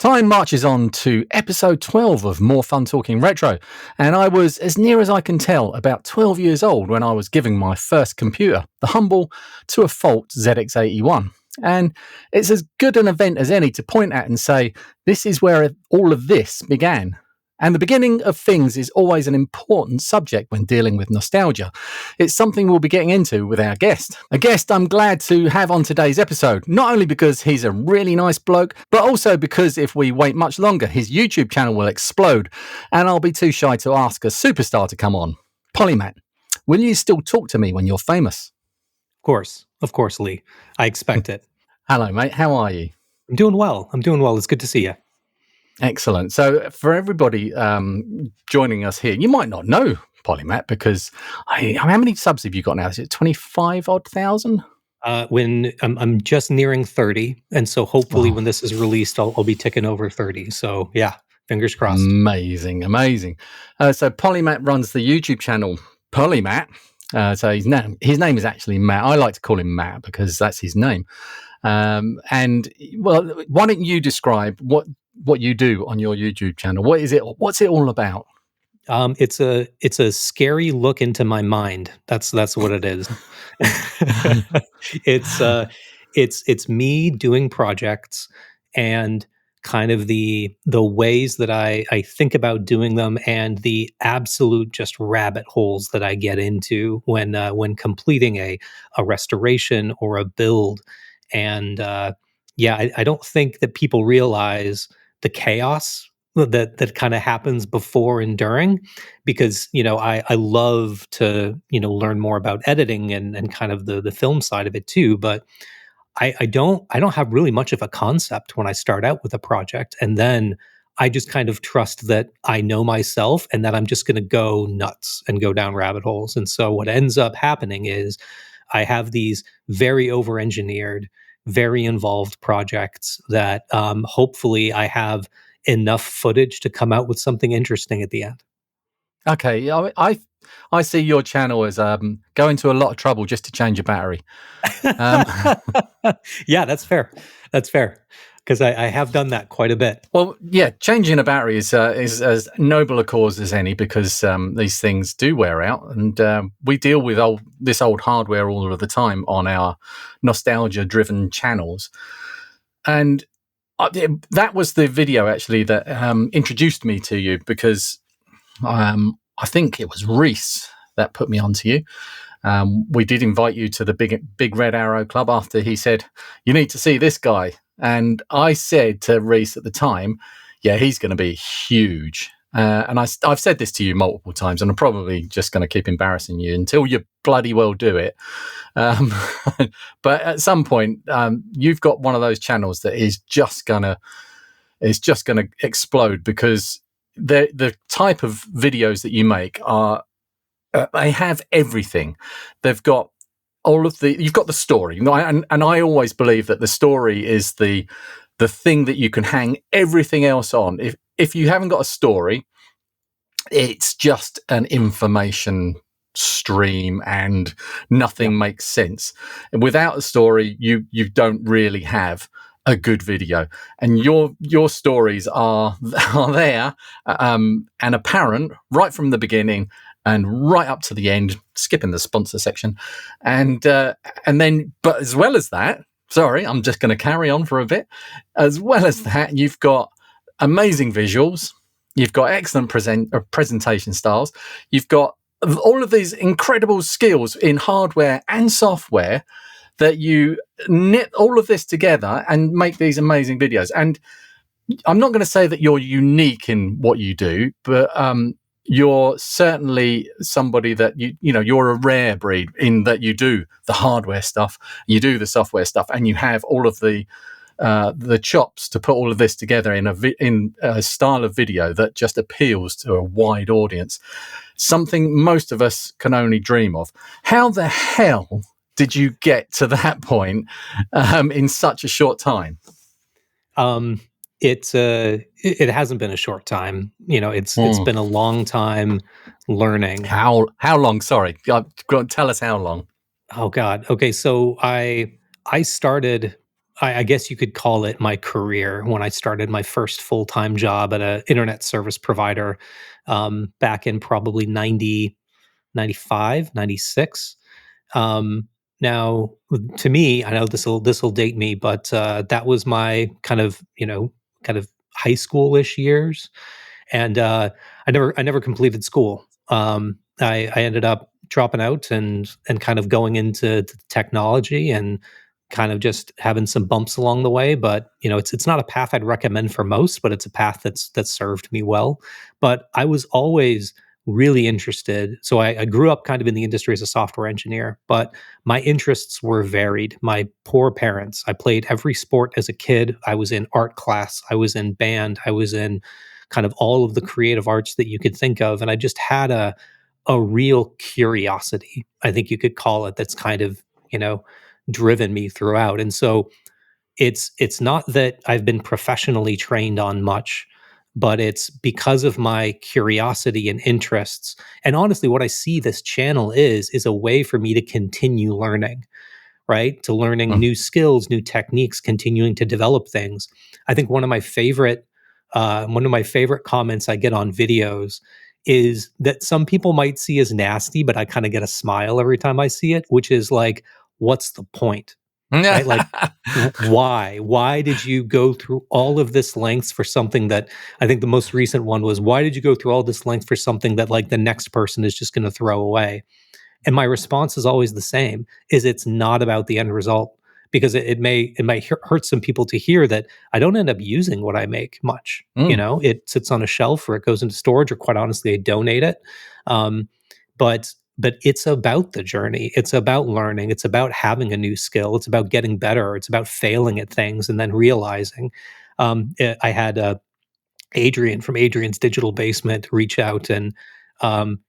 Time marches on to episode 12 of More Fun Talking Retro, and I was, as near as I can tell, about 12 years old when I was giving my first computer, the humble to a fault ZX81. And it's as good an event as any to point at and say, this is where all of this began. And the beginning of things is always an important subject when dealing with nostalgia. It's something we'll be getting into with our guest. A guest I'm glad to have on today's episode, not only because he's a really nice bloke, but also because if we wait much longer, his YouTube channel will explode, and I'll be too shy to ask a superstar to come on. Polymatt, will you still talk to me when you're famous? Of course, Lee. I expect it. Hello, mate. How are you? I'm doing well. It's good to see you. Excellent. So for everybody joining us here, you might not know Polymatt because how many subs have you got now? Is it 25 odd thousand? When I'm just nearing 30, and so hopefully when this is released, I'll be ticking over 30. So yeah, fingers crossed. Amazing. So Polymatt runs the YouTube channel Polymatt. So his name is actually Matt. I like to call him Matt because that's his name. And well, why don't you describe what you do on your YouTube channel? What is it? What's it all about? It's a scary look into my mind. That's what it is. It's me doing projects and kind of the ways that I think about doing them and the absolute just rabbit holes that I get into when completing a restoration or a build. And I don't think that people realize the chaos that kind of happens before and during, because I love to learn more about editing and kind of the film side of it too, but I don't have really much of a concept when I start out with a project, and then I just kind of trust that I know myself and that I'm just going to go nuts and go down rabbit holes. And so what ends up happening is I have these very over-engineered, very involved projects that hopefully I have enough footage to come out with something interesting at the end. Okay, I see your channel as going to a lot of trouble just to change a battery. Yeah, that's fair. Because I have done that quite a bit. Well, yeah, changing a battery is as noble a cause as any, because these things do wear out, and we deal with this old hardware all of the time on our nostalgia-driven channels. And that was the video actually that introduced me to you, because I think it was Reese that put me onto you. We did invite you to the Big Red Arrow Club after he said, you need to see this guy. And I said to Reese at the time, yeah, he's going to be huge. And I've said this to you multiple times, and I'm probably just going to keep embarrassing you until you bloody well do it. But at some point, you've got one of those channels that is just going to explode, because the type of videos that you make are they have everything. They've got you've got the story, and I always believe that the story is the thing that you can hang everything else on. If you haven't got a story, it's just an information stream and nothing makes sense. And without a story, you don't really have a good video. And your stories are there and apparent right from the beginning and right up to the end, skipping the sponsor section. And then, but as well as that, sorry, I'm just going to carry on for a bit. As well as that, you've got amazing visuals. You've got excellent presentation styles. You've got all of these incredible skills in hardware and software that you knit all of this together and make these amazing videos. And I'm not going to say that you're unique in what you do, but you're certainly somebody that you're a rare breed in that you do the hardware stuff, you do the software stuff, and you have all of the chops to put all of this together in a style of video that just appeals to a wide audience. Something most of us can only dream of. How the hell did you get to that point in such a short time? It hasn't been a short time. It's been a long time learning. How long? Sorry, tell us how long. Oh God. Okay, so I started I guess you could call it my career when I started my first full-time job at an internet service provider back in probably 95, 96. Um, now, to me, I know this will date me, but that was my kind of high schoolish years, and I never completed school. I ended up dropping out and kind of going into technology and kind of just having some bumps along the way. But it's not a path I'd recommend for most, but it's a path that's served me well. But I was always really interested. So I grew up kind of in the industry as a software engineer, but my interests were varied. My poor parents, I played every sport as a kid. I was in art class, I was in band, I was in kind of all of the creative arts that you could think of. And I just had a real curiosity, I think you could call it, that's kind of, driven me throughout. And so it's not that I've been professionally trained on much, but it's because of my curiosity and interests. And honestly, what I see this channel is a way for me to continue learning, right? To learning Mm. new skills, new techniques, continuing to develop things. I think one of my favorite comments I get on videos is that some people might see as nasty, but I kind of get a smile every time I see it, which is like, what's the point? Right? Like, why? Why did you go through all of this lengths for something that I think the most recent one was, why did you go through all this length for something that like the next person is just going to throw away? And my response is always the same, is it's not about the end result, because it may hurt some people to hear that I don't end up using what I make much. Mm. It sits on a shelf or it goes into storage, or quite honestly, I donate it. Um, but it's about the journey. It's about learning. It's about having a new skill. It's about getting better. It's about failing at things and then realizing. I had Adrian from Adrian's Digital Basement reach out, and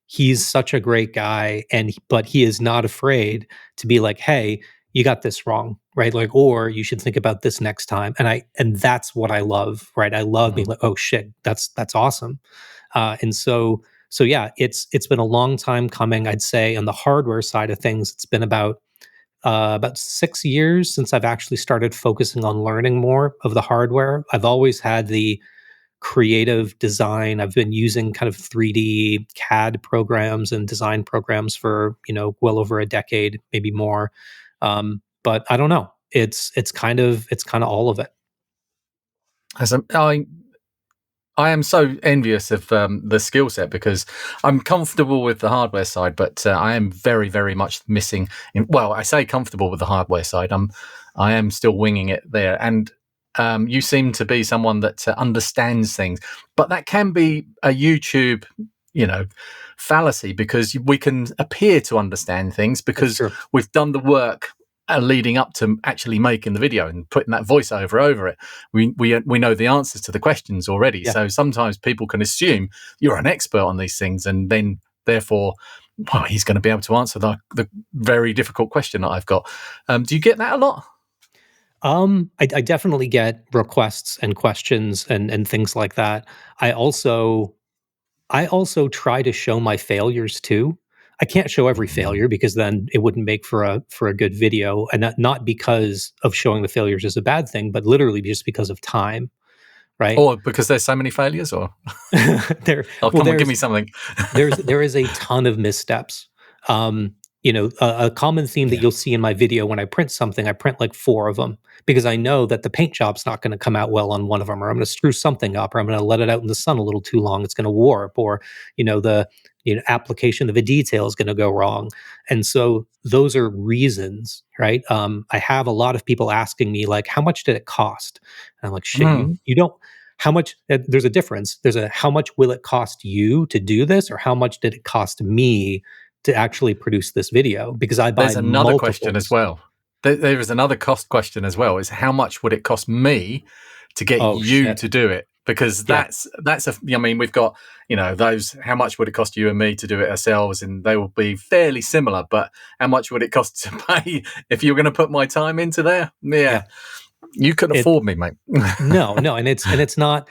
he's such a great guy, but he is not afraid to be like, "Hey, you got this wrong," right? Like, or you should think about this next time. And that's what I love, right? I love being Mm. like, "Oh shit, that's awesome," and so yeah, it's been a long time coming. I'd say on the hardware side of things, it's been about 6 years since I've actually started focusing on learning more of the hardware. I've always had the creative design. I've been using kind of 3D CAD programs and design programs for, well over a decade, maybe more. But I don't know. It's kind of all of it. As I am so envious of the skill set, because I'm comfortable with the hardware side, but I am very, very much missing. Well, I say comfortable with the hardware side. I am still winging it there, and you seem to be someone that understands things, but that can be a YouTube, fallacy, because we can appear to understand things That's because true. we've done the work leading up to actually making the video and putting that voiceover over it. We know the answers to the questions already. Yeah. So sometimes people can assume you're an expert on these things, and then therefore, well, he's going to be able to answer the very difficult question that I've got. Do you get that a lot? I definitely get requests and questions and things like that. I also I also try to show my failures too. I can't show every failure because then it wouldn't make for a good video, and not because of showing the failures is a bad thing, but literally just because of time, right? Or because there's so many failures? Or there oh, well come on, give there's me something. there is a ton of missteps. A common theme that Yeah. you'll see in my video when I print something, I print like four of them because I know that the paint job's not going to come out well on one of them, or I'm going to screw something up, or I'm going to let it out in the sun a little too long. It's going to warp, or the application of a detail is going to go wrong. And so those are reasons, right? I have a lot of people asking me like, "How much did it cost?" And I'm like, "Shit, Mm. you don't." How much? There's a difference. There's a how much will it cost you to do this, or how much did it cost me to actually produce this video, because I buy There's another question as multiples. well. There is another cost question as well. Is how much would it cost me to get Oh you shit. to do it? Because Yeah. that's a. I mean, we've got those. How much would it cost you and me to do it ourselves? And they will be fairly similar. But how much would it cost to pay if you were going to put my time into there? Yeah. Yeah, you couldn't It afford me, mate. no, no, and it's not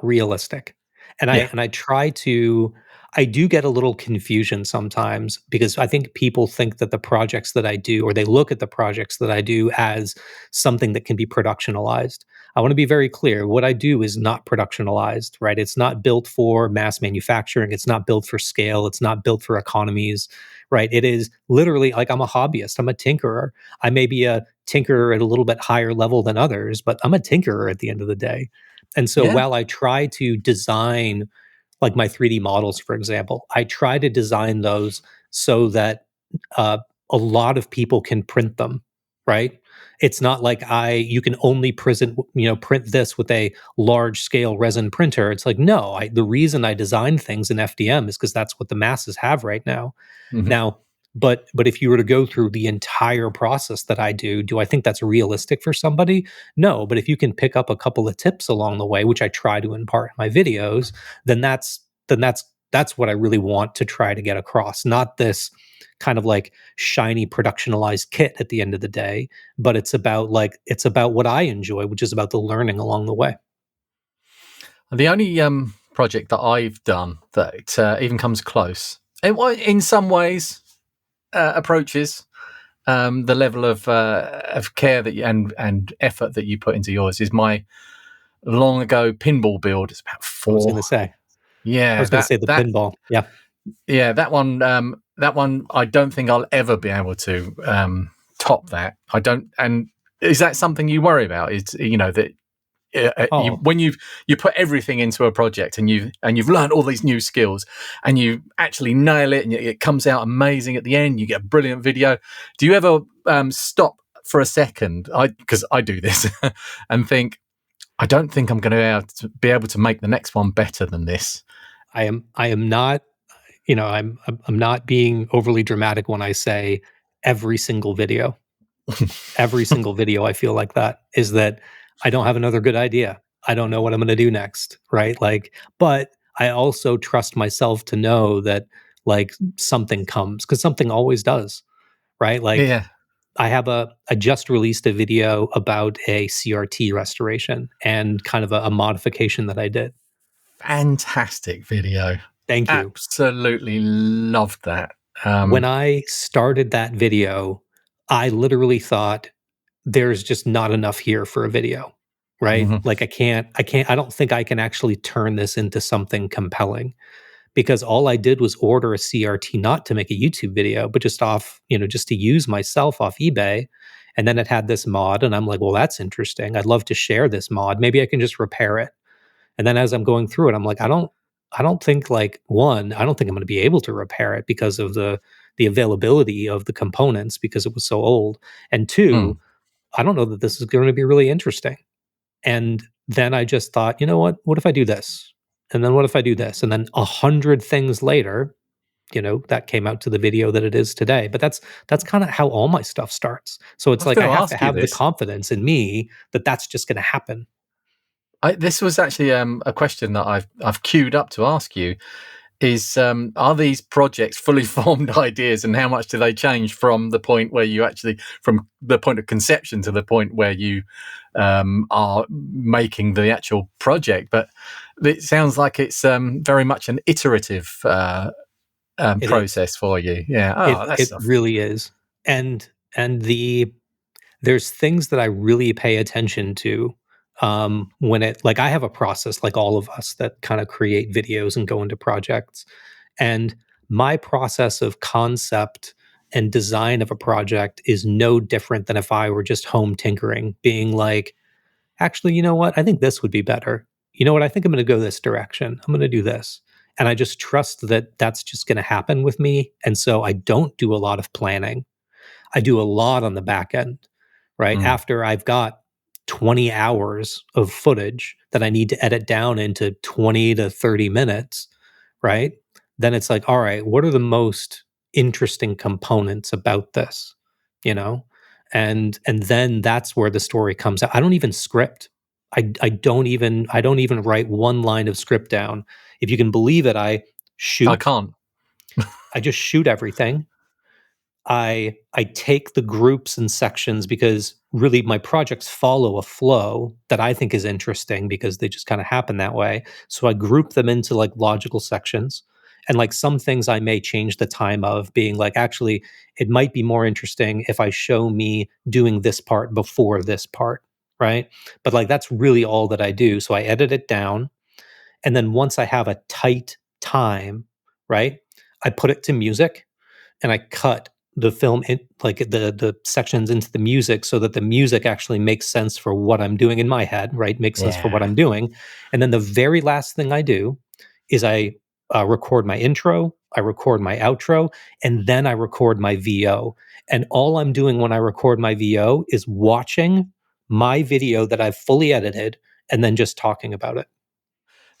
realistic. And I Yeah. and I try to I do get a little confusion sometimes because I think people think that the projects that I do, or they look at the projects that I do as something that can be productionalized. I want to be very clear. What I do is not productionalized, right? It's not built for mass manufacturing. It's not built for scale. It's not built for economies, right? It is literally like I'm a hobbyist. I'm a tinkerer. I may be a tinkerer at a little bit higher level than others, but I'm a tinkerer at the end of the day. And so Yeah. while I try to design like my 3D models, for example, I try to design those so that uh, a lot of people can print them, right? It's not like you can only print this with a large scale resin printer. It's like, no, the reason I design things in FDM is because that's what the masses have right now. Mhm. Now, but if you were to go through the entire process that I do I think that's realistic for somebody? No, but if you can pick up a couple of tips along the way, which I try to impart in my videos, then that's what I really want to try to get across. Not this kind of like shiny productionalized kit at the end of the day, but it's about what I enjoy, which is about the learning along the way. The only project that I've done that even comes close, in some ways, approaches the level of care that and effort that you put into yours is my long ago pinball build. It's about I was going four. to say, I Yeah, was going to say the pinball. Yeah. yeah, that one. That one. I don't think I'll ever be able to top that. I don't. And is that something you worry about? Is that Oh, when you put everything into a project and you've learned all these new skills and you actually nail it and it comes out amazing at the end, you get a brilliant video. Do you ever stop for a second? Because I do this and think, I don't think I'm going to be able to make the next one better than this. I am not, I'm not being overly dramatic when I say every single video. Every single video I feel like that is that I don't have another good idea. I don't know what I'm going to do next, right? Like, but I also trust myself to know that like something comes because something always does, right? Like Yeah, I just released a video about a CRT restoration and kind of a modification that I did. fantastic video. Thank you. Absolutely loved that. When I started that video, I literally thought there's just not enough here for a video, right? Mhm. Like I don't think I can actually turn this into something compelling because all I did was order a CRT not to make a YouTube video, but just to use myself off eBay. And then it had this mod and I'm like, well, that's interesting. I'd love to share this mod. Maybe I can just repair it. And then as I'm going through it, I'm like, I don't think like one, I don't think I'm going to be able to repair it because of the availability of the components because it was so old. And Mm. two, I don't know that this is going to be really interesting. And then I just thought, you know what? What if I do this? And then what if I do this? And then 100 things later, that came out to the video that it is today. But that's kind of how all my stuff starts. So I it's was like going I to have to ask you have the this. confidence in me that that's just going to happen. This was actually a question that I've queued up to ask you. Is are these projects fully formed ideas, and how much do they change from the point where from the point of conception to the point where you are making the actual project? But it sounds like it's very much an iterative It is. process for you. Yeah. It Oh, that's it really is. And there's things that I really pay attention to when it like I have a process like all of us that kind of create videos and go into projects. And my process of concept and design of a project is no different than if I were just home tinkering, being like, actually, you know what? I think this would be better. You know what? I think I'm going to go this direction. I'm going to do this. And I just trust that that's just going to happen with me. And so I don't do a lot of planning. I do a lot on the back end, right? mm, After I've got 20 hours of footage that I need to edit down into 20 to 30 minutes, right? Then it's like, all right, what are the most interesting components about this? You know? And then that's where the story comes out. I don't even script. I don't even write one line of script down. If you can believe it, I shoot. can't. I just shoot everything. I take the groups and sections because really my projects follow a flow that I think is interesting because they just kind of happen that way. So I group them into like logical sections And like some things I may change the time of, being like, actually, it might be more interesting if I show me doing this part before this part, right? But like that's really all that I do. So I edit it down, and then once I have a tight time, right, I put it to music, and I cut the film in, like the sections into the music, so that the music actually makes sense for what I'm doing in my head, right? Makes sense for what Yeah. I'm doing. And then the very last thing I do is I record my intro, I record my outro, and then I record my VO. And all I'm doing when I record my VO is watching my video that I've fully edited and then just talking about it.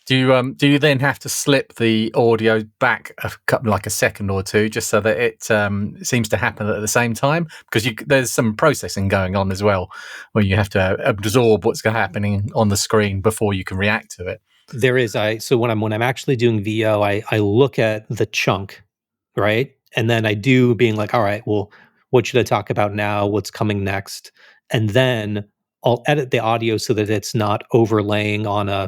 Do you then have to slip the audio back a couple, like a second or two, just so that it seems to happen at the same time? Because there's some processing going on as well, where you have to absorb what's happening on the screen before you can react to it. There is so when I'm actually doing VO, I look at the chunk, right? And then I do being like, all right, well, what should I talk about now? What's coming next? And then I'll edit the audio so that it's not overlaying on a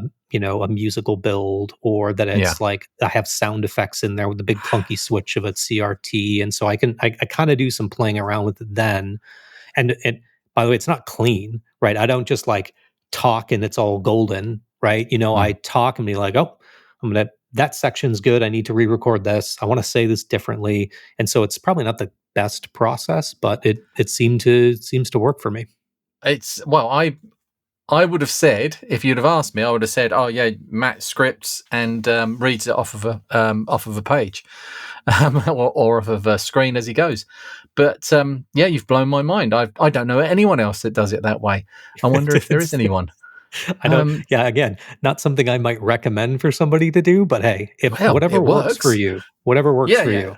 musical build, or that Yeah. it's like I have sound effects in there with the big clunky switch of a CRT. And so I kind of do some playing around with it then. And by the way, it's not clean, right? I don't just like talk and it's all golden, right? I talk and be like, oh, that section's good. I need to re-record this. I want to say this differently. And so it's probably not the best process, but it seems to work for me. It's I would have said, if you'd have asked me, I would have said, "Oh yeah, Matt scripts and reads it off of a page, or off of a screen as he goes." But yeah, you've blown my mind. I don't know anyone else that does it that way. I wonder if there is anyone. I don't. Yeah, again, not something I might recommend for somebody to do, but hey, if Well, whatever it works for works. you, whatever works Yeah, for yeah. you.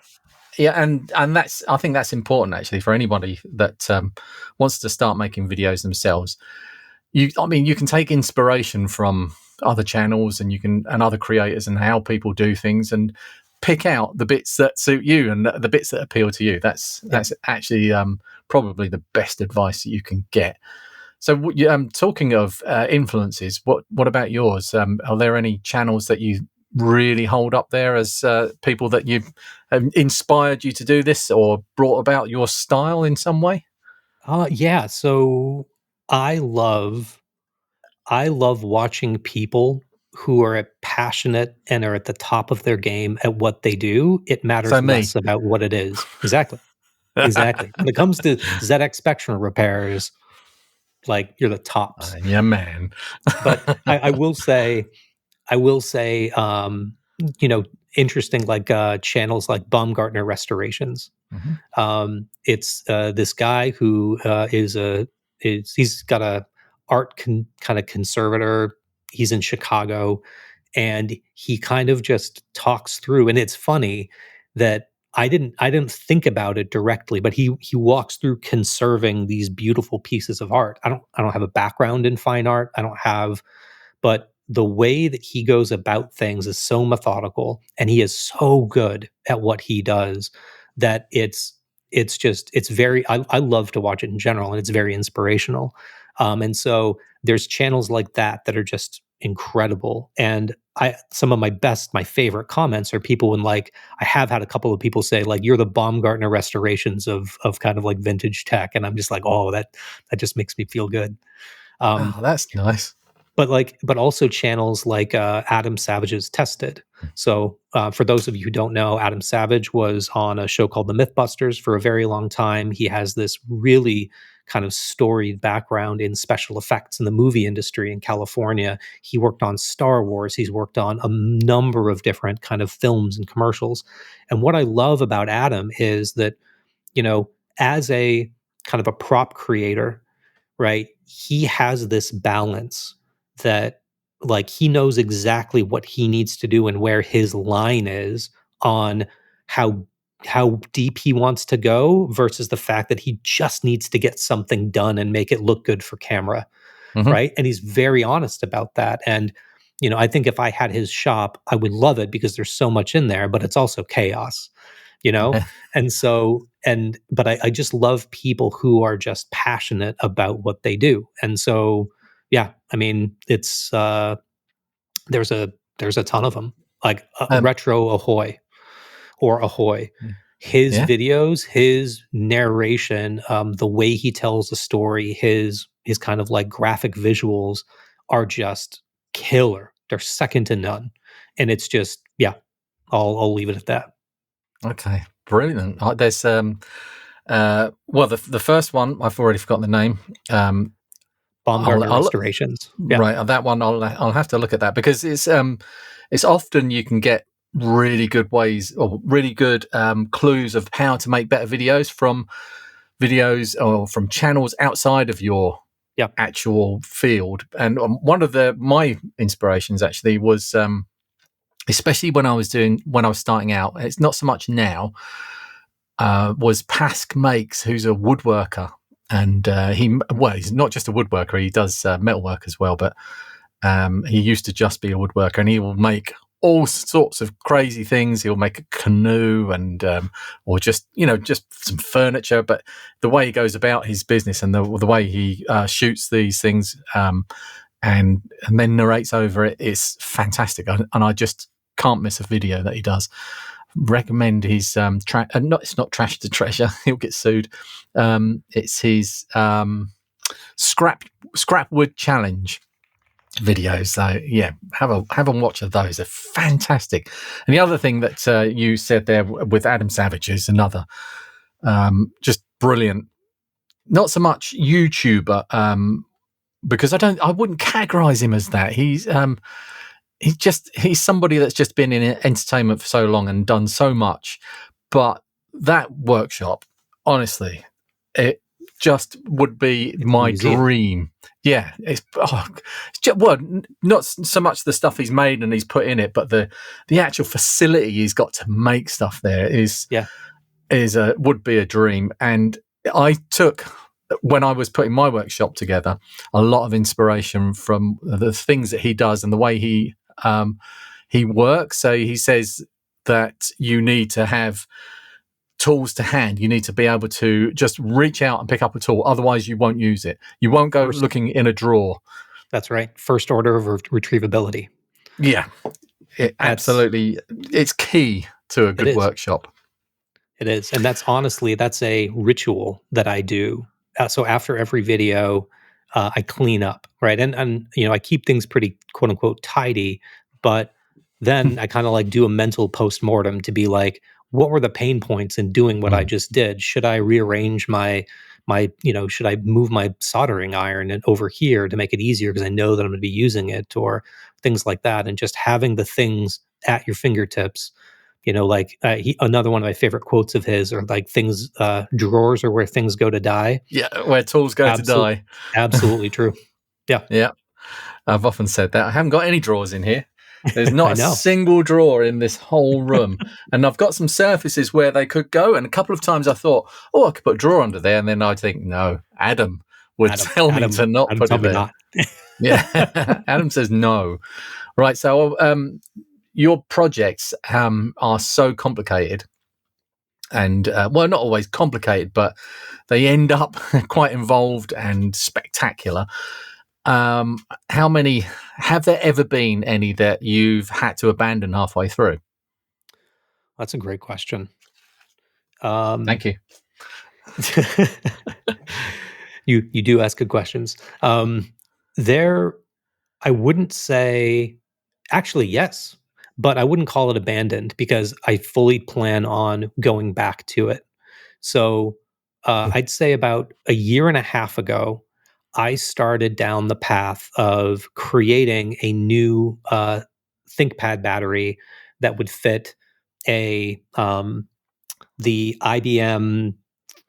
Yeah, and I think that's important actually for anybody that wants to start making videos themselves. You can take inspiration from other channels and and other creators and how people do things, and pick out the bits that suit you and the bits that appeal to you. That's actually probably the best advice that you can get. So, talking of influences, what about yours? Are there any channels that you really hold up there as people that you have inspired you to do this or brought about your style in some way? Yeah. So I love I love watching people who are passionate and are at the top of their game at what they do. It So matters me. less about what it is. Exactly. Exactly. When it comes to ZX Spectrum repairs, like you're the tops. Yeah, man. But I will say, you know, interesting like channels like Baumgartner Restorations. Mhm. It's this guy who he's got a art kind of conservator. He's in Chicago, and he kind of just talks through. And it's funny that I didn't think about it directly, but he walks through conserving these beautiful pieces of art. I don't have a background in fine art. I don't have, but the way that he goes about things is so methodical, and he is so good at what he does that it's very I love to watch it in general, and it's very inspirational. And so there's channels like that are just incredible. And some of my favorite comments are people when like I have had a couple of people say like you're the Baumgartner restorations of kind of like vintage tech, and I'm just like, oh, that just makes me feel good. Um, Oh, that's nice. but also channels like Adam Savage's Tested. So for those of you who don't know, Adam Savage was on a show called The Mythbusters for a very long time. He has this really kind of storied background in special effects in the movie industry in California. He worked on Star Wars. He's worked on a number of different kind of films and commercials. And what I love about Adam is that, as a kind of a prop creator, right? He has this balance that like he knows exactly what he needs to do and where his line is on how deep he wants to go versus the fact that he just needs to get something done and make it look good for camera, Hmm. right? And he's very honest about that. And I think if I had his shop, I would love it because there's so much in there, but it's also chaos, you know? And so, but I just love people who are just passionate about what they do. And so, yeah, I mean, it's, there's a ton of them, like Um, retro ahoy. or Ahoy. His Yeah. videos, his narration, the way he tells a story, his kind of like graphic visuals are just killer. They're second to none. And it's just, yeah, I'll leave it at that. Okay, brilliant. There's well, the first one I've already forgotten the name. Baumgartner Restorations. Yeah. Right, that one I'll have to look at that, because it's often you can get really good ways or really good clues of how to make better videos from videos or from channels outside of your actual field. And one of my inspirations actually was especially when I was starting out, it's not so much now, was Pask Makes, who's a woodworker. And he's not just a woodworker, he does metalwork as well, but he used to just be a woodworker, and he will make all sorts of crazy things. He'll make a canoe and or just some furniture, but the way he goes about his business and the way he shoots these things and then narrates over it is fantastic. And I just can't miss a video that he does. Recommend his it's not Trash to Treasure, he'll get sued. It's his scrap wood challenge videos. So yeah, have a watch of those. They're fantastic. And the other thing that you said there with Adam Savage is another just brilliant, not so much YouTuber, because I wouldn't categorize him as that. He's somebody that's just been in entertainment for so long and done so much. But that workshop, honestly, it just would be my dream. Yeah, it's just, well, not so much the stuff he's made and he's put in it, but the actual facility he's got to make stuff there would be a dream. And I took, when I was putting my workshop together, a lot of inspiration from the things that he does and the way he works. So he says that you need to have tools to hand. You need to be able to just reach out and pick up a tool. Otherwise, you won't use it. You won't go looking in a drawer. That's right. First order of retrievability. Yeah, absolutely. It's key to a good workshop. It is. And that's a ritual that I do. So after every video, I clean up, right? And I keep things pretty quote unquote tidy, but then I kind of like do a mental postmortem to be like, what were the pain points in doing what I just did? Should I rearrange should I move my soldering iron over here to make it easier because I know that I'm going to be using it, or things like that. And just having the things at your fingertips, another one of my favorite quotes of his are like things, drawers are where things go to die. Yeah, where tools go to die. Absolutely true. Yeah. Yeah. I've often said that. I haven't got any drawers in here. There's not a single drawer in this whole room. And I've got some surfaces where they could go. And a couple of times I thought, I could put a drawer under there. And then I'd think, no, Adam would tell me to not put it there. Not. Yeah. Adam says no. Right. So your projects are so complicated. And, not always complicated, but they end up quite involved and spectacular. How many have there ever been any that you've had to abandon halfway through? That's a great question. Thank you. You do ask good questions. I wouldn't say, actually, yes, but I wouldn't call it abandoned because I fully plan on going back to it. So I'd say about a year and a half ago, I started down the path of creating a new ThinkPad battery that would fit the IBM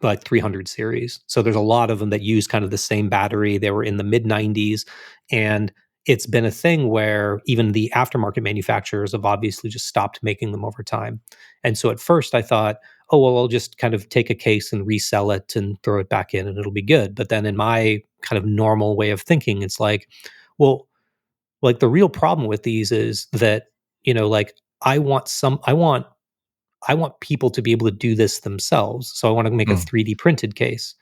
like 300 series. So there's a lot of them that use kind of the same battery. They were in the mid 90s, and it's been a thing where even the aftermarket manufacturers have obviously just stopped making them over time. And so at first I thought, I'll just kind of take a case and resell it and throw it back in and it'll be good. But then in my kind of normal way of thinking, it's like, well, like the real problem with these is that, I want people to be able to do this themselves. So I want to make a 3D printed case.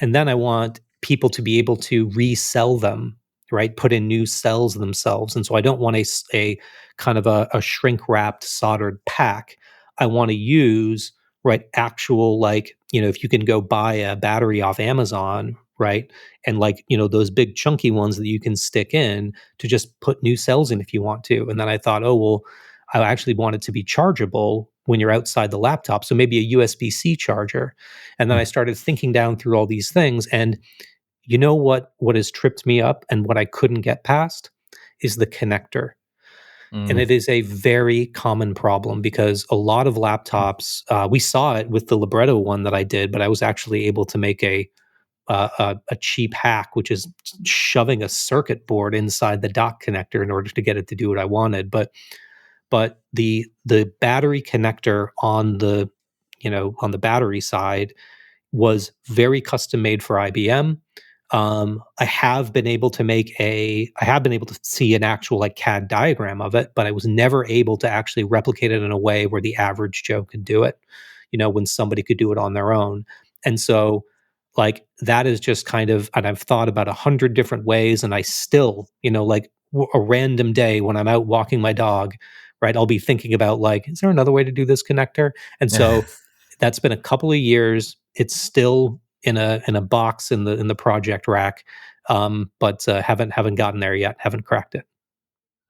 And then I want people to be able to resell them, right? Put in new cells themselves. And so I don't want a kind of a shrink wrapped soldered pack. I want to use, right, actual, like, if you can go buy a battery off Amazon, right, and like, those big chunky ones that you can stick in to just put new cells in if you want to. And then I thought, oh, well, I actually want it to be chargeable when you're outside the laptop. So maybe a USB-C charger. And then I started thinking down through all these things. And what has tripped me up and what I couldn't get past is the connector. And Mm. it is a very common problem because a lot of laptops, we saw it with the Libretto one that I did, but I was actually able to make a cheap hack, which is shoving a circuit board inside the dock connector in order to get it to do what I wanted. But the battery connector on the battery side was very custom made for IBM. I have been able to see an actual like CAD diagram of it, but I was never able to actually replicate it in a way where the average Joe could do it, when somebody could do it on their own. And so, like, that is just kind of, and I've thought about 100 different ways, and I still, like a random day when I'm out walking my dog, right, I'll be thinking about, like, is there another way to do this connector? And so that's been a couple of years. It's still in a box in the project rack, but haven't gotten there yet. Haven't cracked it.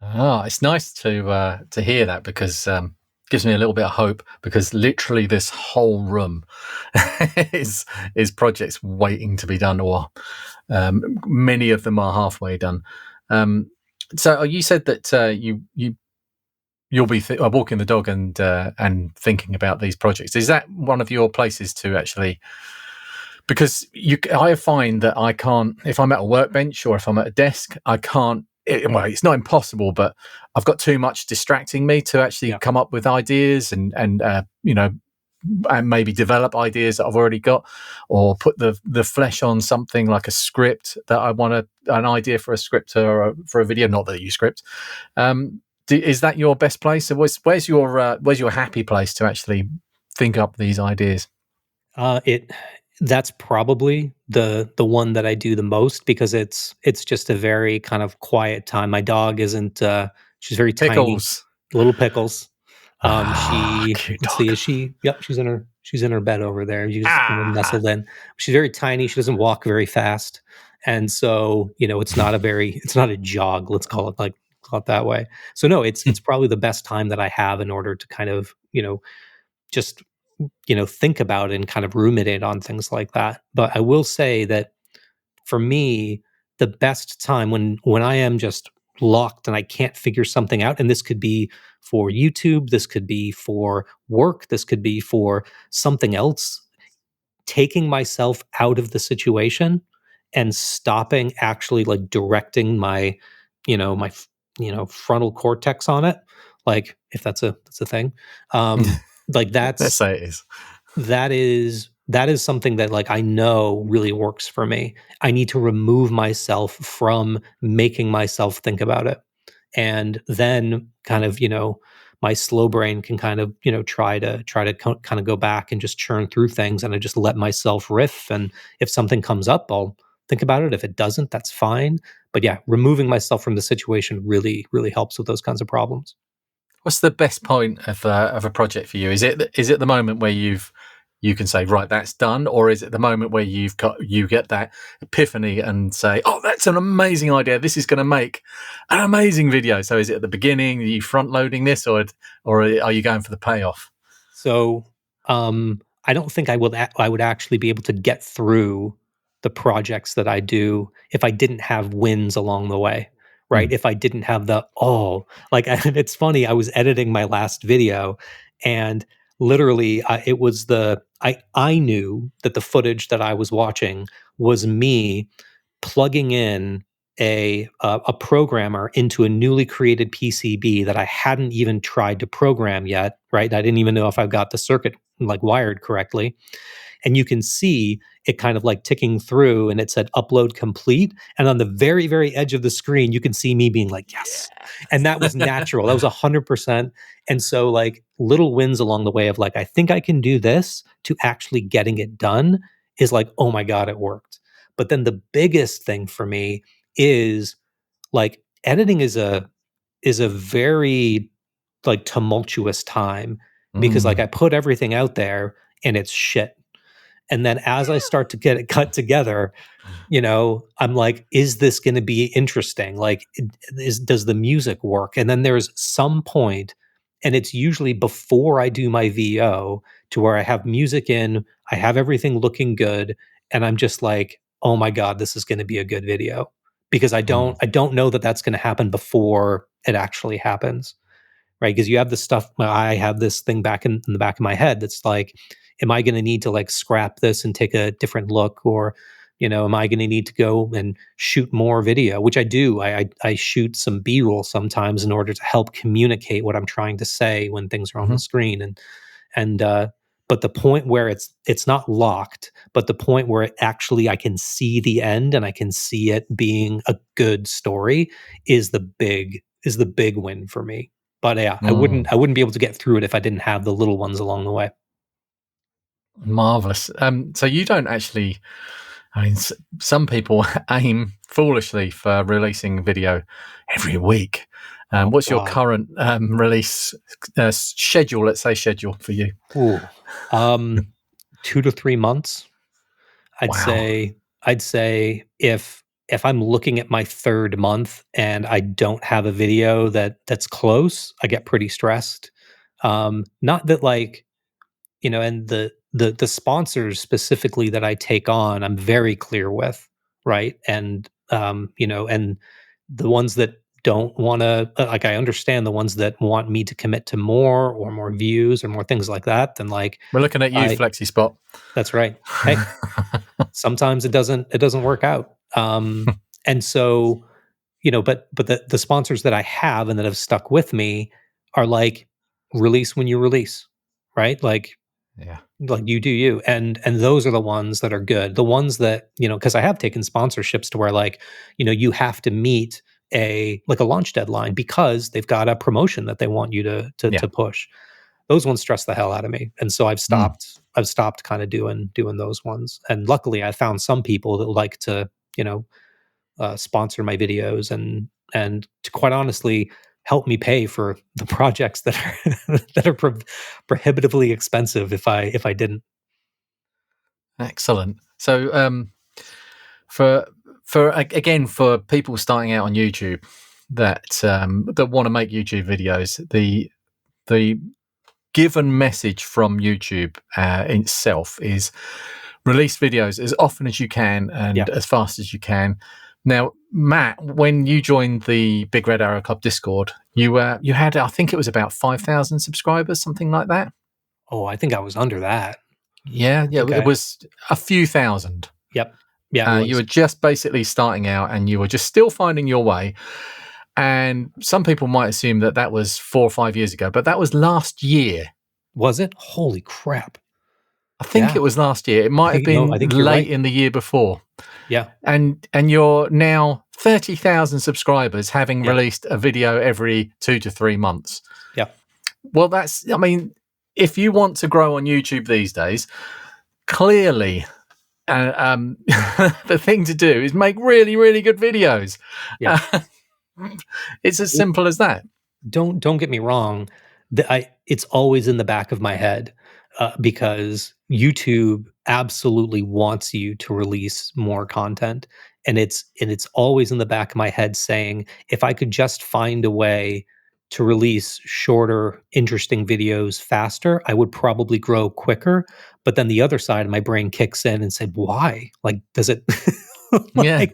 Oh, it's nice to hear that, because gives me a little bit of hope, because literally this whole room is projects waiting to be done, or many of them are halfway done. So you said that you'll be walking the dog and thinking about these projects. Is that one of your places to actually? Because I find that I can't, if I'm at a workbench or if I'm at a desk, I can't. Well, it's not impossible, but I've got too much distracting me to actually come up with ideas and maybe develop ideas that I've already got, or put the flesh on something like a script that I want an idea for a script or for a video. Not that you script. Is that your best place? So where's your happy place to actually think up these ideas? That's probably the one that I do the most because it's just a very kind of quiet time. My dog isn't she's very tiny, Pickles. little Pickles. She Cute let's see, dog. is she yep, she's in her bed over there. She's kind of Ah. nestled in. She's very tiny, she doesn't walk very fast. And so, it's not a jog, let's call it that way. So no, it's probably the best time that I have in order to kind of, just think about and kind of ruminate on things like that. But I will say that for me, the best time when I am just locked and I can't figure something out, and this could be for YouTube, this could be for work, this could be for something else, taking myself out of the situation and stopping actually like directing my frontal cortex on it, like if that's a thing, like Let's that's say it is. that is something that, like, I know really works for me. I need to remove myself from making myself think about it. And then kind of, my slow brain can kind of, try to kind of go back and just churn through things, and I just let myself riff, and if something comes up, I'll think about it. If it doesn't, that's fine. But yeah, removing myself from the situation really really helps with those kinds of problems. What's the best point of a project for you? Is it the moment where you can say, right, that's done, or is it the moment where you get that epiphany and say, oh, that's an amazing idea, this is going to make an amazing video? So is it at the beginning, are you front loading this, or are you going for the payoff? So, I don't think I would actually be able to get through the projects that I do if I didn't have wins along the way, right? Mm. If I didn't have like, and it's funny, I was editing my last video, and literally, I knew that the footage that I was watching was me plugging in a programmer into a newly created PCB that I hadn't even tried to program yet, right? I didn't even know if I've got the circuit like wired correctly. And you can see it kind of like ticking through, and it said upload complete. And on the very, very edge of the screen, you can see me being like, yes. And that was natural. That was 100%. And so, like, little wins along the way of like, I think I can do this, to actually getting it done is like, oh my God, it worked. But then the biggest thing for me is, like, editing is a very like tumultuous time. because like Mm. I put everything out there and it's shit. And then as I start to get it cut together, I'm like, is this going to be interesting? Like, does the music work? And then there's some point, and it's usually before I do my VO, to where I have music in, I have everything looking good, and I'm just like, oh my god, this is going to be a good video, because Mm. I don't know that that's going to happen before it actually happens, right? Because you have this stuff. I have this thing back in the back of my head that's like, am I going to need to like scrap this and take a different look, or am I going to need to go and shoot more video? Which I do. I shoot some B-roll sometimes in order to help communicate what I'm trying to say when things are on the Mhm. screen, and but the point where it's not locked, but the point where it actually I can see the end and I can see it being a good story is the big win for me. But yeah, Mm. I wouldn't be able to get through it if I didn't have the little ones along the way. Marvelous. So you don't actually. I mean, some people aim foolishly for releasing video every week. Oh What's your god. current release schedule? Let's say schedule for you. Ooh. 2 to 3 months. I'd Wow. say I'd say if I'm looking at my 3rd month and I don't have a video that's close, I get pretty stressed. Not that like, and the sponsors specifically that I take on, I'm very clear with, right? And and the ones that don't want to, like, I understand the ones that want me to commit to more or more views or more things like that. Then like We're looking at you, I Flexi Spot. that's right. Hey, sometimes it doesn't work out. And so, but the sponsors that I have and that have stuck with me are like, release when you release, right? Yeah. Like you do you, and those are the ones that are good. The ones that, because I have taken sponsorships to where like, you have to meet a launch deadline because they've got a promotion that they want you Yeah. to push. Those ones stress the hell out of me, and so Mm. I've stopped kind of doing those ones. And luckily, I found some people that like to sponsor my videos, and to quite honestly help me pay for the projects that are that are prohibitively expensive if I didn't. Excellent. So, for again, for people starting out on YouTube that want to make YouTube videos, the given message from YouTube itself is release videos as often as you can and Yeah. as fast as you can. Now, Matt, when you joined the Big Red Arrow Club Discord, you had, I think it was about 5,000 subscribers, something like that. Oh, I think I was under that. Yeah, I yeah, think it was a few thousand. Yep. Yeah, it You was. were just basically starting out, and you were just still finding your way. And some people might assume that that was 4 or 5 years ago, but that was last year. Was it? Holy crap. I think it Yeah. was last year. It might have I been think you're late right. in the year before. Yeah. And you're now 30,000 subscribers, having Yeah. released a video every 2 to 3 months. Yeah. Well, I mean, if you want to grow on YouTube these days, clearly the thing to do is make really, really good videos. Yeah. It's as simple as that. Don't get me wrong. It's always in the back of my head, because YouTube absolutely wants you to release more content, and it's always in the back of my head saying, if I could just find a way to release shorter, interesting videos faster, I would probably grow quicker. But then the other side of my brain kicks in and said, why? Like, does it Yeah.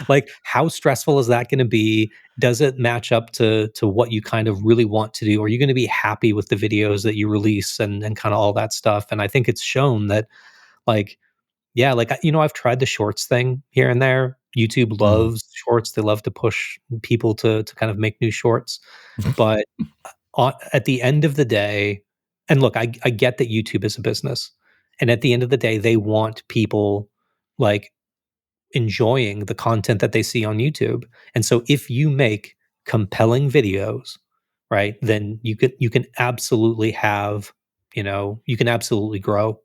like how stressful is that going to be? Does it match up to what you kind of really want to do? Are you going to be happy with the videos that you release, and kind of all that stuff? And I think it's shown that, like, yeah, like, I've tried the shorts thing here and there. YouTube Mm. loves shorts. They love to push people to kind of make new shorts. But at the end of the day, and look, I get that YouTube is a business, and at the end of the day, they want people like enjoying the content that they see on YouTube. And so if you make compelling videos, right, then you can absolutely have, you can absolutely grow.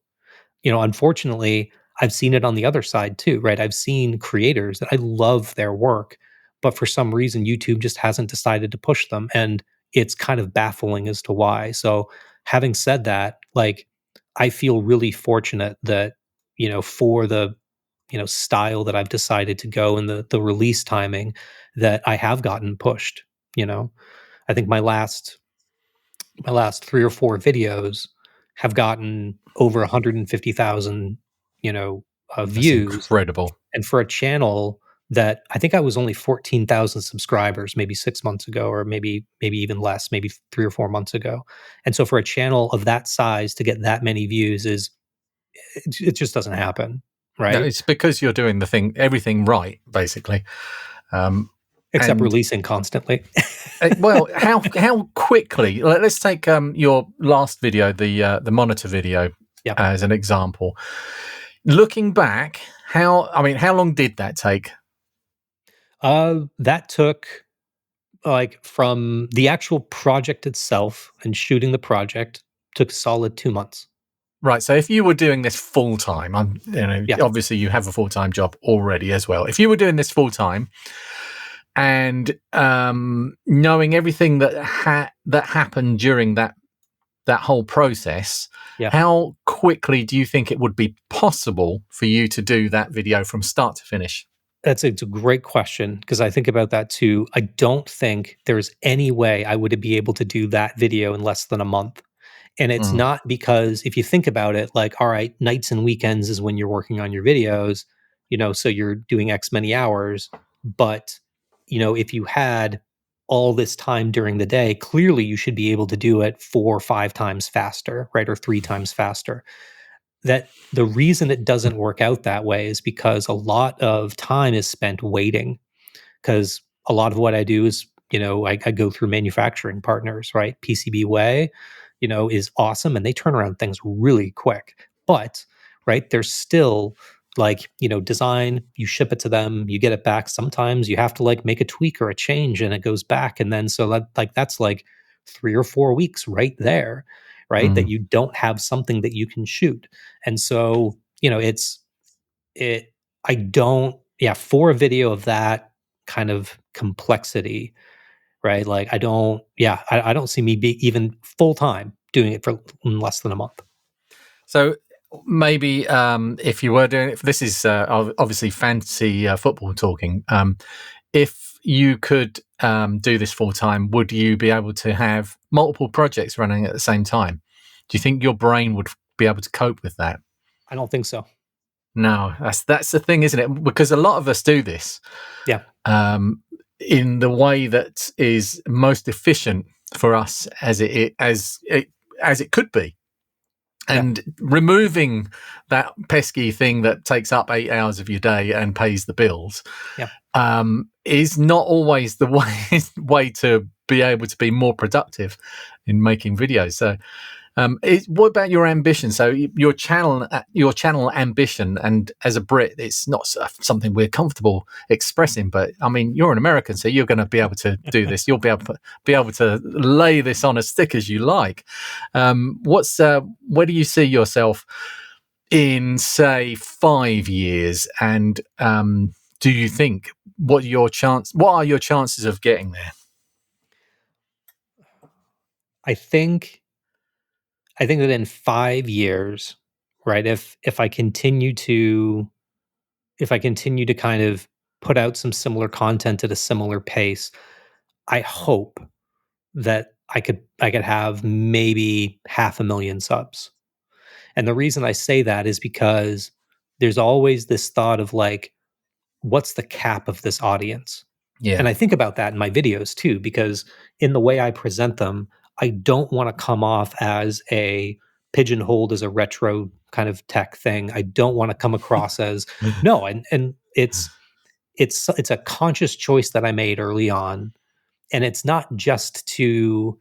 Unfortunately, I've seen it on the other side too, right? I've seen creators that I love their work, but for some reason YouTube just hasn't decided to push them, and it's kind of baffling as to why. So having said that, like, I feel really fortunate that, for the, style that I've decided to go and the release timing, that I have gotten pushed, you know. I think my last 3 or 4 videos have gotten over 150,000, That's views, incredible. and for a channel that I think I was only 14,000 subscribers maybe 6 months ago, or maybe even less, maybe 3 or 4 months ago. And so for a channel of that size to get that many views it just doesn't happen, No, right? it's because you're doing everything right, basically. Except And releasing constantly. well, how quickly? Let's take your last video, the monitor video, Yeah. as an example. Looking back, how long did that take? That took, like, from the actual project itself and shooting the project, took a solid 2 months. Right. So if you were doing this full time, Yeah. obviously you have a full time job already as well. If you were doing this full time and knowing everything that happened during that whole process, Yeah. how quickly do you think it would be possible for you to do that video from start to finish? It's a great question, because I think about that too. I don't think there's any way I would be able to do that video in less than a month. And it's Mm, not because, if you think about it, like, all right, nights and weekends is when you're working on your videos, so you're doing X many hours. But, if you had all this time during the day, clearly you should be able to do it 4 or 5 times faster, right? Or 3 times faster. That the reason it doesn't work out that way is because a lot of time is spent waiting, because a lot of what I do is, I go through manufacturing partners, right? PCB Way, is awesome, and they turn around things really quick. But, right, there's still, like, design, you ship it to them, you get it back. Sometimes you have to, like, make a tweak or a change and it goes back. And then so that's like 3 or 4 weeks right there, right? That mm. you don't have something that you can shoot. And so, I don't, yeah, for a video of that kind of complexity, right? Like, I don't see me be even full time doing it for less than a month. So maybe if you were doing it, this is obviously fantasy football talking. If you could do this full time, would you be able to have multiple projects running at the same time? Do you think your brain would be able to cope with that? I don't think so. No, that's the thing, isn't it? Because a lot of us do this Yeah. in the way that is most efficient for us, as it could be. Yeah. And removing that pesky thing that takes up 8 hours of your day and pays the bills Yeah. is not always the way to be able to be more productive in making videos. So what about your ambition? So your channel ambition, and as a Brit, it's not something we're comfortable expressing. But I mean, you're an American, so you're going to be able to do this. You'll be able to lay this on as thick as you like. Where do you see yourself in, say, 5 years? And do you think what are your chances of getting there? I think that in 5 years, right, if I continue to kind of put out some similar content at a similar pace, I hope that I could have maybe 500,000 subs. And the reason I say that is because there's always this thought of, like, what's the cap of this audience? Yeah. And I think about that in my videos too, because in the way I present them, I don't want to come off as a pigeonholed as a retro kind of tech thing. I don't want to come across as no, and it's a conscious choice that I made early on, and it's not just to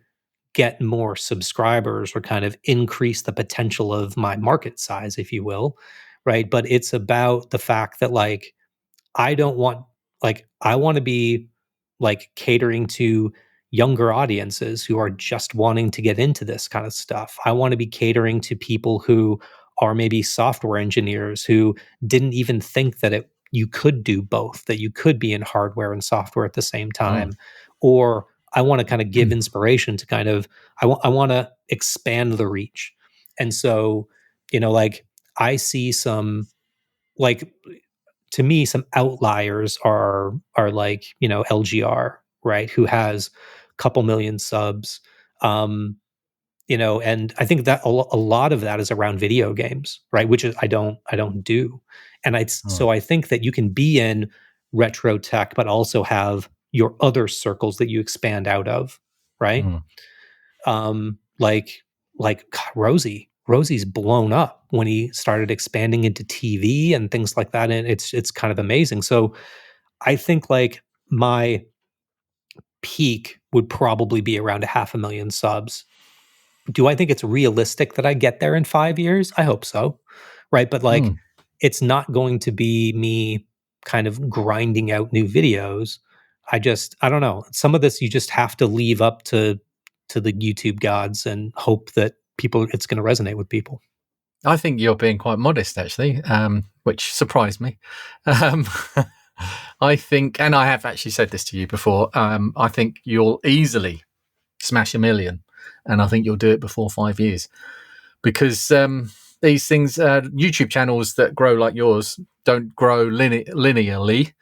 get more subscribers or kind of increase the potential of my market size, if you will, right? But it's about the fact that, like, I don't want I want to be, like, catering to younger audiences who are just wanting to get into this kind of stuff. I want to be catering to people who are maybe software engineers who didn't even think that you could do both, that you could be in hardware and software at the same Mm. time. Or I want to kind of give inspiration to kind of, I want to expand the reach. And so, like I see some, like, to me, some outliers are like, LGR, right? Who has a couple million subs. And I think that a lot of that is around video games, right? Which is I don't do. And Mm, so I think that you can be in retro tech, but also have your other circles that you expand out of, right? mm. Like God, Rosie's blown up when he started expanding into TV and things like that, and it's kind of amazing. So I think like my peak would probably be around a 500,000 subs. Do I think it's realistic that I get there in 5 years? I hope so. Right, but like Mm. it's not going to be me kind of grinding out new videos. I don't know. Some of this you just have to leave up to the YouTube gods and hope that it's going to resonate with people. I think you're being quite modest, actually, which surprised me. Um, I think, and I have actually said this to you before, I think you'll easily smash 1 million, and I think you'll do it before 5 years. Because these things, YouTube channels that grow like yours don't grow linearly.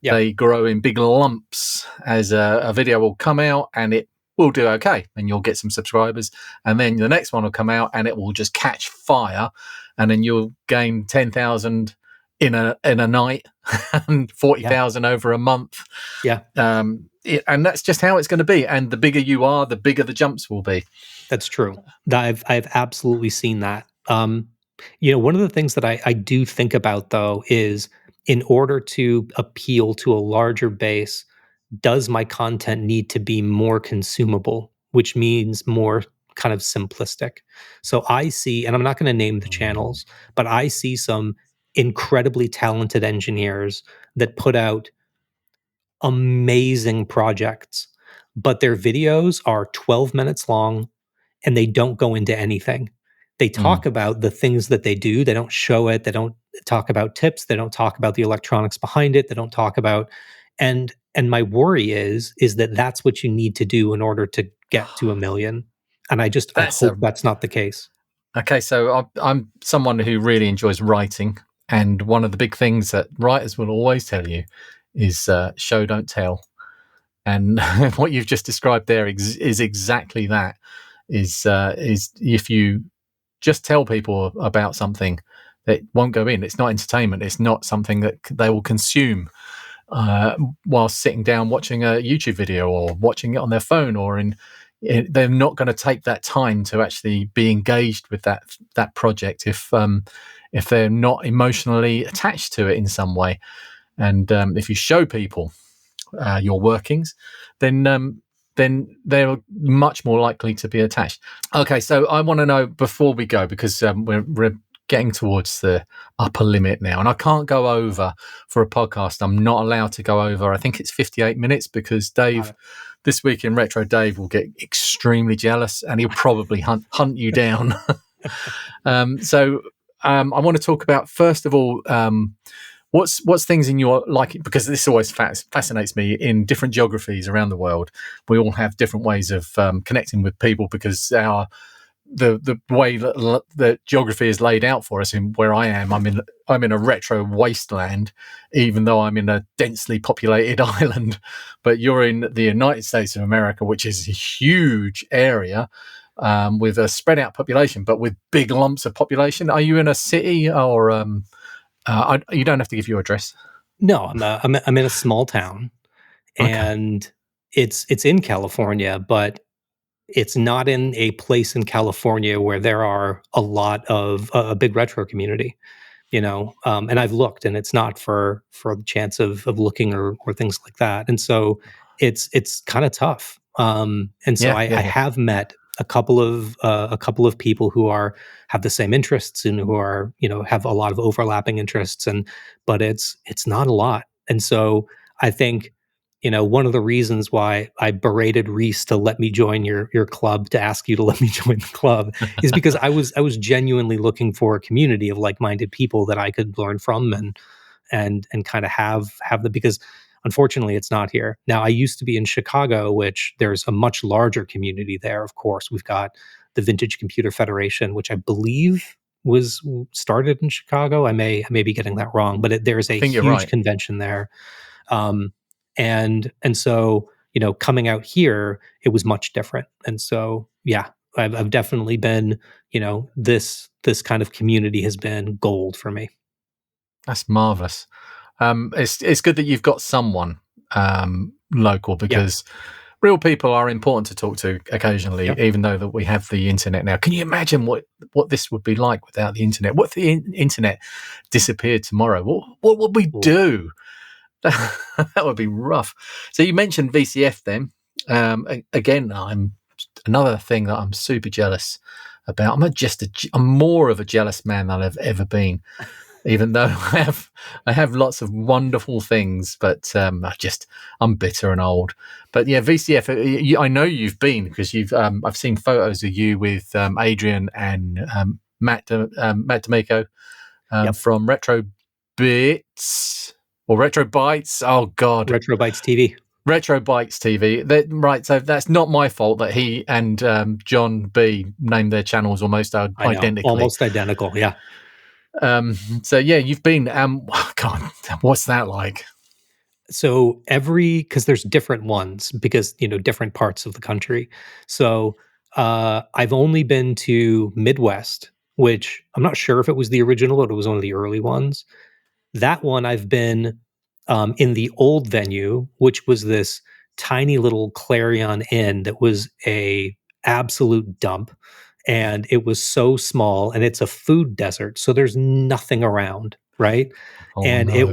Yeah. They grow in big lumps as a video will come out and it will do okay, and you'll get some subscribers, and then the next one will come out and it will just catch fire, and then you'll gain 10,000 in a night and 40,000 over a month. Yeah. And that's just how it's going to be. And the bigger you are, the bigger the jumps will be. That's true. I've absolutely seen that. One of the things that I do think about though is, in order to appeal to a larger base, does my content need to be more consumable, which means more kind of simplistic? So I see, and I'm not going to name the channels, but I see some incredibly talented engineers that put out amazing projects, but their videos are 12 minutes long and they don't go into anything. They talk about the things that they do. They don't show it. They don't talk about tips. They don't talk about the electronics behind it. They don't talk about, and my worry is that that's what you need to do in order to get to 1 million. And I hope that's not the case. Okay, so I'm someone who really enjoys writing, and one of the big things that writers will always tell you is show, don't tell. And what you've just described there is exactly that. Is if you just tell people about something, that won't go in. It's not entertainment. It's not something that they will consume while sitting down watching a YouTube video or watching it on their phone, or they're not going to take that time to actually be engaged with that project if they're not emotionally attached to it in some way. And if you show people your workings, then they're much more likely to be attached. Okay, so I want to know, before we go, because we're getting towards the upper limit now, and I can't go over, for a podcast, I'm not allowed to go over, I think it's 58 minutes, because Dave, this week in Retro, Dave will get extremely jealous and he'll probably hunt you down. So I want to talk about, first of all, what's things in your, like, because this always fascinates me, in different geographies around the world, we all have different ways of connecting with people, because the way that geography is laid out for us. In where I am, I'm in a retro wasteland, even though I'm in a densely populated island. But you're in the United States of America, which is a huge area with a spread out population, but with big lumps of population. Are you in a city, or you don't have to give your address? No, I'm in a small town, and it's in California, but it's not in a place in California where there are a lot of a big retro community, and I've looked, and it's not for the chance of looking or things like that. And so it's kind of tough. And so I have met a couple of people who have the same interests, and who are, have a lot of overlapping interests, but it's not a lot. And so I think, one of the reasons why I berated Reese to let me join your club, to ask you to let me join the club, is because I was genuinely looking for a community of like-minded people that I could learn from and kind of have because Unfortunately, it's not here. Now, I used to be in Chicago, which there's a much larger community there, of course. We've got the Vintage Computer Federation, which I believe was started in Chicago. I may be getting that wrong, but there's I a think you're huge right. convention there. And so, coming out here, it was much different. And so, yeah, I've definitely been, this kind of community has been gold for me. That's marvelous. It's good that you've got someone local, Yeah. because real people are important to talk to occasionally, Yep. even though that we have the internet now. Can you imagine what this would be like without the internet? What if the internet disappeared tomorrow? What would we do? That would be rough. So you mentioned VCF then. Again, another thing that I'm super jealous about. I'm more of a jealous man than I've ever been. Even though I have lots of wonderful things, but I'm bitter and old. But yeah, VCF. I know you've been, because I've seen photos of you with Adrian and Matt D'Amico Yep. from Retrobites or Retrobites. Oh God, Retrobites TV. Retrobites TV. Right, so that's not my fault that he and John B named their channels almost identically. Almost identical. Yeah. So yeah, you've been. God, what's that like? So because there's different ones, because different parts of the country. So I've only been to Midwest, which I'm not sure if it was the original, but it was one of the early ones. That one I've been in the old venue, which was this tiny little Clarion Inn that was a absolute dump, and it was so small, and it's a food desert, so there's nothing around, right? Oh And no. it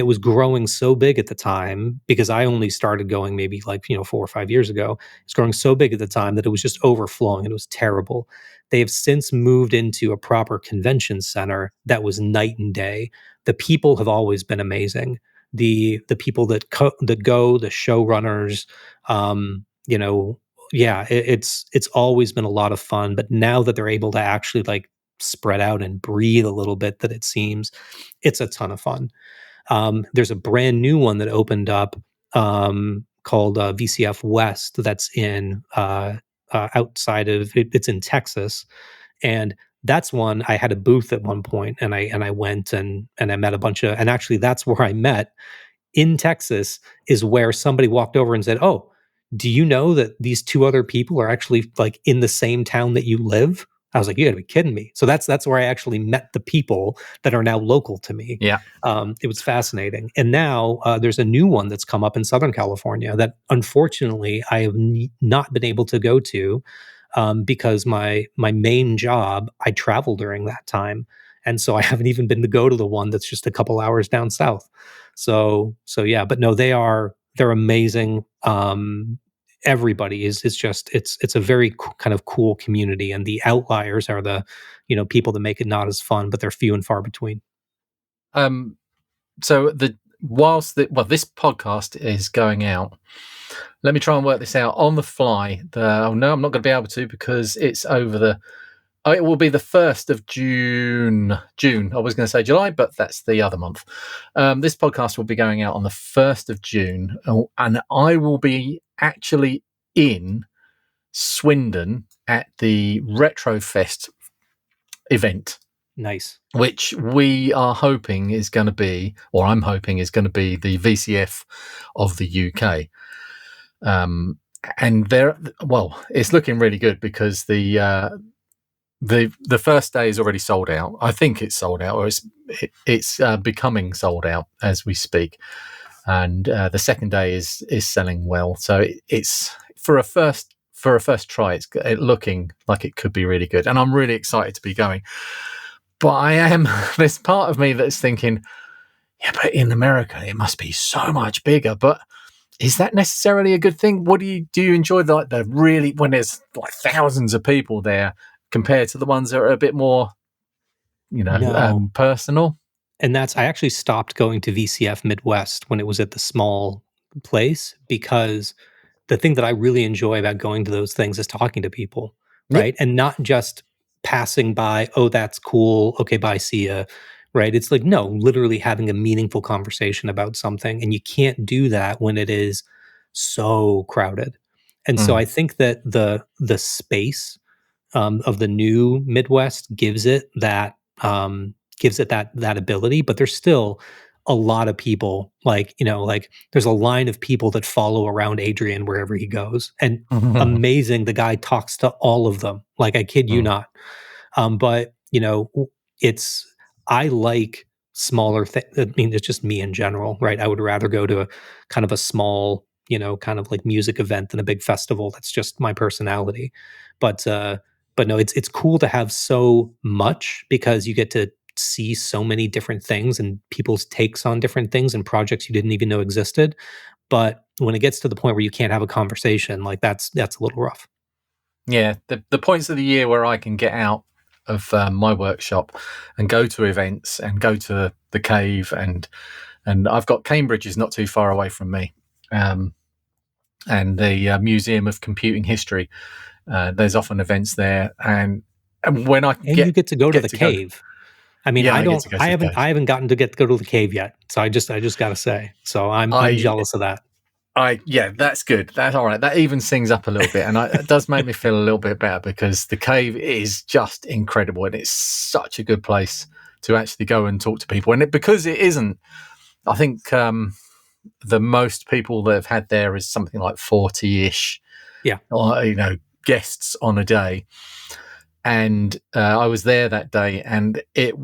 was growing so big at the time, because I only started going maybe like 4 or 5 years ago. It's growing so big at the time that it was just overflowing. It was terrible. They have since moved into a proper convention center that was night and day. The people have always been amazing. The people that go, the showrunners, yeah, it's always been a lot of fun. But now that they're able to actually like spread out and breathe a little bit, that it seems, it's a ton of fun. There's a brand new one that opened up called VCF West. That's in outside of it's in Texas, and that's one I had a booth at one point, and I went and I met a bunch of, and actually that's where I met in Texas, is where somebody walked over and said, "Oh, do you know that these two other people are actually like in the same town that you live?" I was like, "You got to be kidding me!" So that's where I actually met the people that are now local to me. Yeah. It was fascinating. And now there's a new one that's come up in Southern California that unfortunately I have not been able to go to, because my main job, I travel during that time. And so I haven't even been to go to the one that's just a couple hours down south. So yeah, but no, they're amazing. Everybody is just, it's a very kind of cool community, and the outliers are the people that make it not as fun, but they're few and far between. So this podcast is going out. Let me try and work this out on the fly. No, I'm not going to be able to, because it's over it will be the 1st of June. I was going to say July, but that's the other month. This podcast will be going out on the 1st of June, and I will be actually in Swindon at the Retrofest event. Nice. Which we are hoping is going to be, or I'm hoping is going to be, the VCF of the UK. And it's looking really good, because the first day is already sold out. I think it's sold out, or it's becoming sold out as we speak. And the second day is selling well. So it's for a first try. It's looking like it could be really good, and I'm really excited to be going. But there's part of me that's thinking, yeah, but in America it must be so much bigger. But is that necessarily a good thing? What do you enjoy the really, when there's like thousands of people there, compared to the ones that are a bit more, personal? And I actually stopped going to VCF Midwest when it was at the small place, because the thing that I really enjoy about going to those things is talking to people, Yeah. Mm-hmm. right? And not just passing by, "Oh, that's cool. Okay, bye, see ya." right? It's like, no, literally having a meaningful conversation about something. And you can't do that when it is so crowded. And so Mm. I think that the space of the new Midwest gives it that ability, but there's still a lot of people like, like there's a line of people that follow around Adrian wherever he goes. And amazing, the guy talks to all of them. Like, I kid you Mm. not. But it's I like smaller things. I mean, it's just me in general, right? I would rather go to a kind of a small, kind of like music event than a big festival. That's just my personality. But but no, it's cool to have so much because you get to see so many different things and people's takes on different things and projects you didn't even know existed. But when it gets to the point where you can't have a conversation, like that's a little rough. Yeah, the points of the year where I can get out of my workshop and go to events and go to the cave, and I've got Cambridge is not too far away from me, and the Museum of Computing History. There's often events there, and when I And you get to go to get the to go, cave. I mean, yeah, I get to go to the I cave. haven't gotten to go to the cave yet. So I just got to say. So I'm I jealous of that. yeah, that's good. That's all right. That even sings up a little bit, and it does make me feel a little bit better because the cave is just incredible, and it's such a good place to actually go and talk to people. And because it isn't, I think the most people that have had there is something like 40-ish, Yeah. Guests on a day. And I was there that day, and it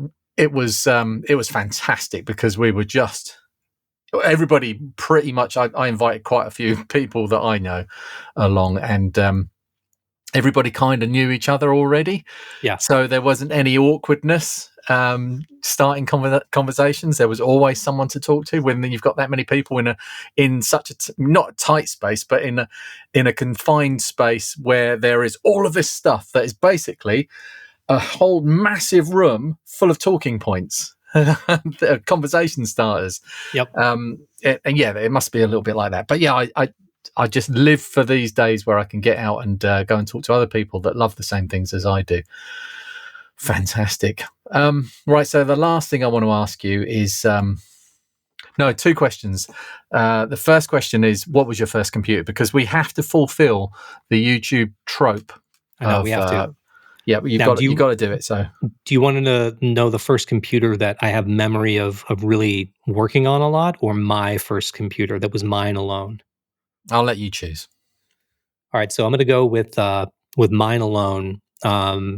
was fantastic because we were just everybody pretty much. I invited quite a few people that I know along, and everybody kind of knew each other already, Yeah. so there wasn't any awkwardness starting conversations. There was always someone to talk to when you've got that many people in such a not a tight space, but in a confined space where there is all of this stuff that is basically a whole massive room full of talking points. Conversation starters. Yep. And yeah, it must be a little bit like that. But yeah, I just live for these days where I can get out and go and talk to other people that love the same things as I do. Fantastic. Right, so the last thing I want to ask you is no, two questions. The first question is, what was your first computer? Because we have to fulfill the YouTube trope. I know we have to. Yeah, you've Now, got to do it. So do you want to know the first computer that I have memory of really working on a lot, or my first computer that was mine alone? I'll let you choose. All right, so I'm going to go with mine alone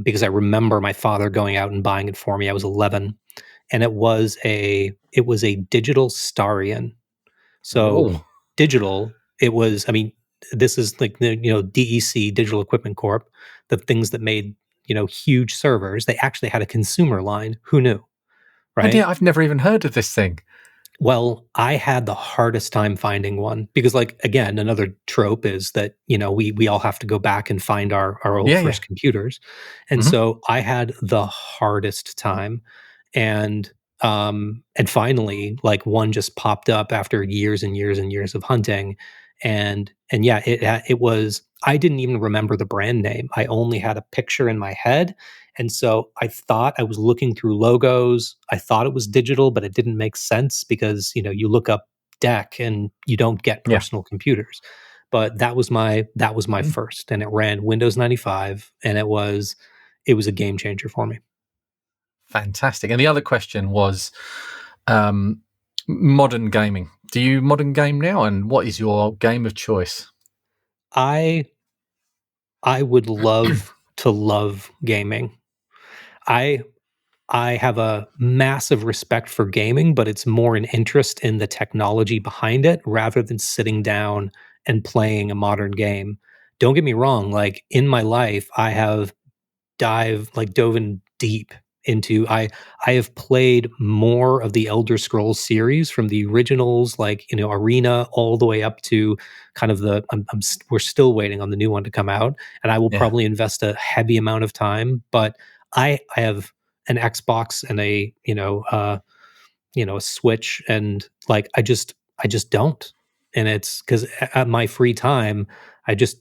because I remember my father going out and buying it for me. I was 11, and it was a digital Starion. So Oh, digital, it was. I mean, this is like the DEC, Digital Equipment Corp, the things that made huge servers. They actually had a consumer line. Who knew, right? I've never even heard of this thing. Well, I had the hardest time finding one because, like, again, another trope is that we all have to go back and find our old Yeah, yeah. first computers, and Mm-hmm. so I had the hardest time, and finally, like, one just popped up after years and years and years of hunting, and yeah, it was. I didn't even remember the brand name. I only had a picture in my head, and so I thought I was looking through logos. I thought it was digital, but it didn't make sense because, you look up DEC and you don't get Yeah. personal computers. But that was my Mm. first, and it ran Windows 95, and it was a game changer for me. Fantastic. And the other question was um, modern gaming. Do you modern game now? And what is your game of choice? I I would love to love gaming. I I have a massive respect for gaming, but it's more an interest in the technology behind it rather than sitting down and playing a modern game. Don't get me wrong, like in my life, I have dove in deep into I have played more of the Elder Scrolls series from the originals, like Arena, all the way up to kind of we're still waiting on the new one to come out, and I will Yeah. probably invest a heavy amount of time. But I have an Xbox and a Switch, and like I just don't, and it's because at my free time I just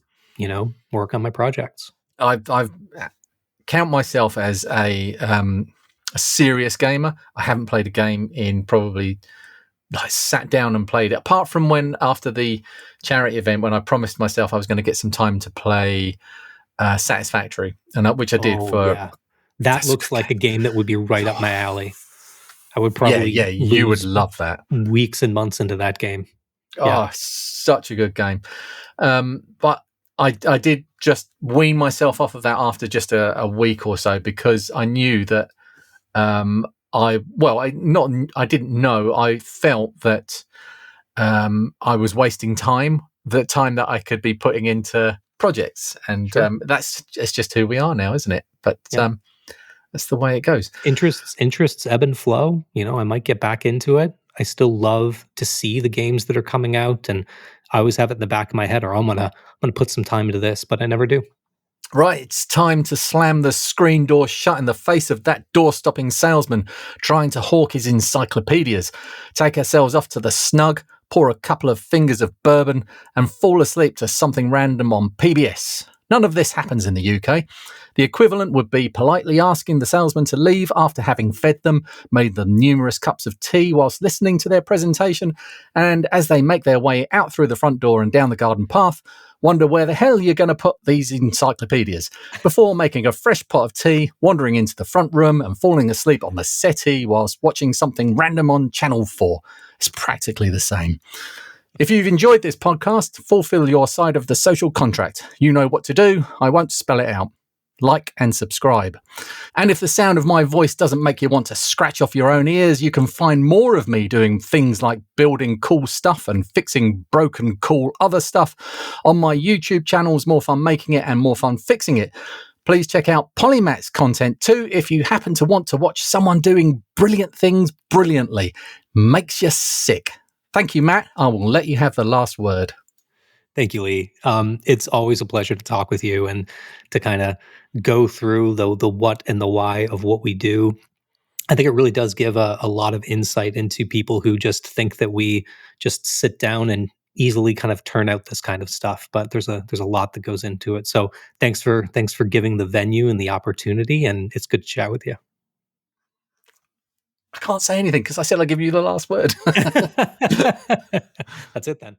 work on my projects. I've count myself as a a serious gamer. I haven't played a game in probably. I sat down and played it. Apart from when after the charity event, when I promised myself I was going to get some time to play Satisfactory, and which I did Oh for. yeah, that That's looks like a game that would be right up my alley. I would Yeah, probably you would lose love that. weeks and months into that game. Oh, Yeah. such a good game. But I did just wean myself off of that after just a week or so, because I knew that I didn't know. I felt that I was wasting time, the time that I could be putting into projects, and Sure. it's just who we are now, isn't it? But Yeah. that's the way it goes. Interests ebb and flow. I might get back into it. I still love to see the games that are coming out, and I always have it in the back of my head, or I'm gonna put some time into this, but I never do. Right, it's time to slam the screen door shut in the face of that door-stopping salesman trying to hawk his encyclopedias, take ourselves off to the snug, pour a couple of fingers of bourbon, and fall asleep to something random on PBS. None of this happens in the UK. The equivalent would be politely asking the salesman to leave after having fed them, made them numerous cups of tea whilst listening to their presentation, and as they make their way out through the front door and down the garden path, wonder where the hell you're going to put these encyclopedias, before making a fresh pot of tea, wandering into the front room and falling asleep on the settee whilst watching something random on Channel 4. It's practically the same. If you've enjoyed this podcast, fulfill your side of the social contract. You know what to do. I won't spell it out. Like and subscribe. And if the sound of my voice doesn't make you want to scratch off your own ears, you can find more of me doing things like building cool stuff and fixing broken cool other stuff on my YouTube channels, More Fun Making It and More Fun Fixing It. Please check out Polymatt's content too if you happen to want to watch someone doing brilliant things brilliantly. Makes you sick. Thank you, Matt. I will let you have the last word. Thank you, Lee. It's always a pleasure to talk with you and to kind of go through the what and the why of what we do. I think it really does give a lot of insight into people who just think that we just sit down and easily kind of turn out this kind of stuff. But there's a lot that goes into it. So thanks for giving the venue and the opportunity, and it's good to chat with you. I can't say anything because I said I'll give you the last word. That's it then.